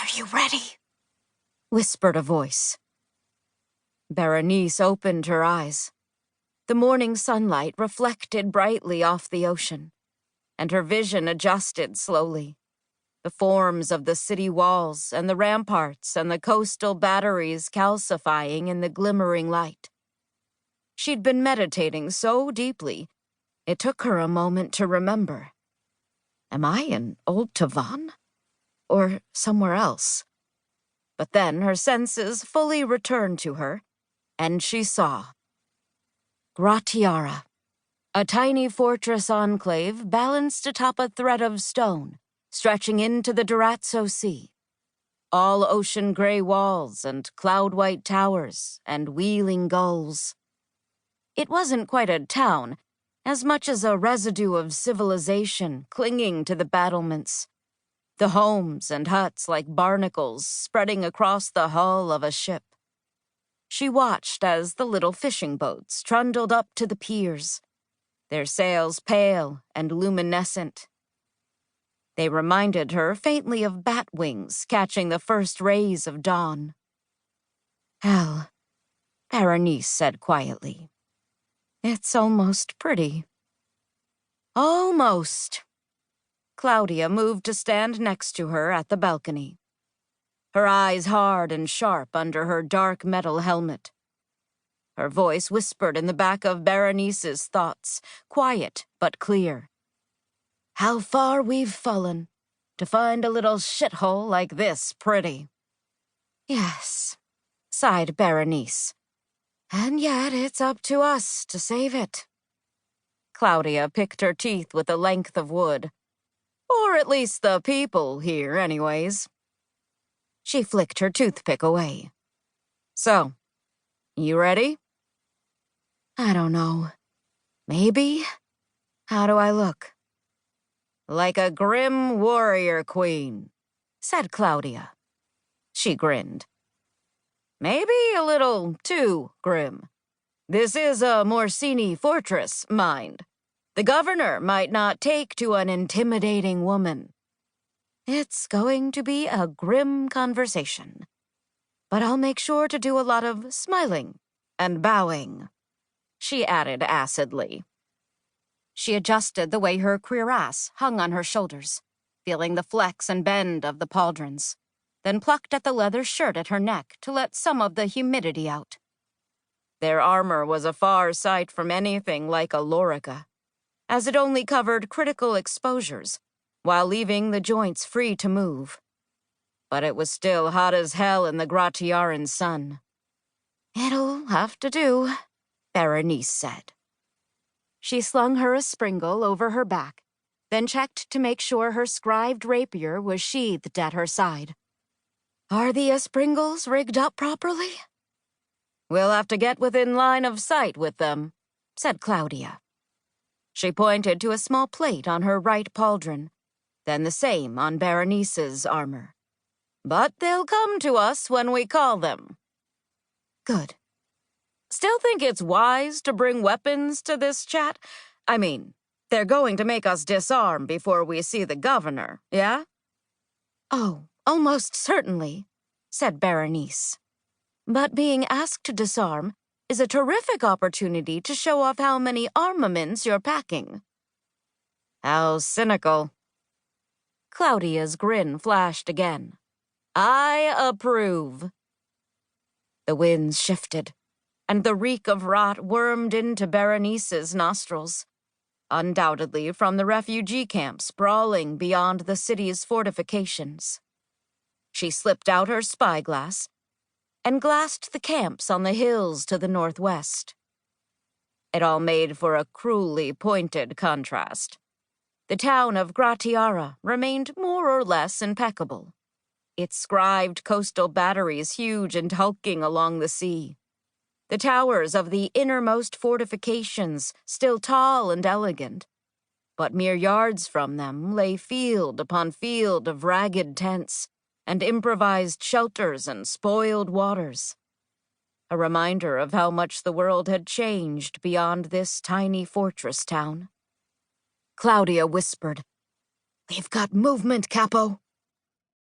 Are you ready? Whispered a voice. Berenice opened her eyes. The morning sunlight reflected brightly off the ocean, and her vision adjusted slowly. The forms of the city walls and the ramparts and the coastal batteries calcifying in the glimmering light. She'd been meditating so deeply, it took her a moment to remember. Am I in Old Tavan? Or somewhere else? But then her senses fully returned to her, and she saw. Gratiara, a tiny fortress enclave balanced atop a thread of stone, stretching into the Durazzo Sea. All ocean-gray walls and cloud-white towers and wheeling gulls. It wasn't quite a town, as much as a residue of civilization clinging to the battlements. The homes and huts like barnacles spreading across the hull of a ship. She watched as the little fishing boats trundled up to the piers, their sails pale and luminescent. They reminded her faintly of bat wings catching the first rays of dawn. Hell, Berenice said quietly. It's almost pretty. Almost. Claudia moved to stand next to her at the balcony. Her eyes hard and sharp under her dark metal helmet. Her voice whispered in the back of Berenice's thoughts, quiet but clear. How far we've fallen, to find a little shithole like this pretty. Yes, sighed Berenice. And yet it's up to us to save it. Claudia picked her teeth with a length of wood. Or at least the people here, anyways. She flicked her toothpick away. So, you ready? I don't know. Maybe? How do I look? Like a grim warrior queen, said Claudia. She grinned. Maybe a little too grim. This is a Morsini fortress, mind. The governor might not take to an intimidating woman. It's going to be a grim conversation. But I'll make sure to do a lot of smiling and bowing, she added acidly. She adjusted the way her cuirass hung on her shoulders, feeling the flex and bend of the pauldrons, then plucked at the leather shirt at her neck to let some of the humidity out. Their armor was a far sight from anything like a lorica, as it only covered critical exposures, while leaving the joints free to move. But it was still hot as hell in the Gratiaran sun. It'll have to do, Berenice said. She slung her espringle over her back, then checked to make sure her scrived rapier was sheathed at her side. Are the espringles rigged up properly? We'll have to get within line of sight with them, said Claudia. She pointed to a small plate on her right pauldron, then the same on Berenice's armor. But they'll come to us when we call them. Good. Still think it's wise to bring weapons to this chat? I mean, they're going to make us disarm before we see the governor, yeah? Oh, almost certainly, said Berenice. But being asked to disarm is a terrific opportunity to show off how many armaments you're packing. How cynical. Claudia's grin flashed again. I approve. The winds shifted, and the reek of rot wormed into Berenice's nostrils, undoubtedly from the refugee camp sprawling beyond the city's fortifications. She slipped out her spyglass and glassed the camps on the hills to the northwest. It all made for a cruelly pointed contrast. The town of Gratiara remained more or less impeccable, its scrived coastal batteries huge and hulking along the sea. The towers of the innermost fortifications still tall and elegant, but mere yards from them lay field upon field of ragged tents and improvised shelters and spoiled waters. A reminder of how much the world had changed beyond this tiny fortress town. Claudia whispered, We've got movement, Capo.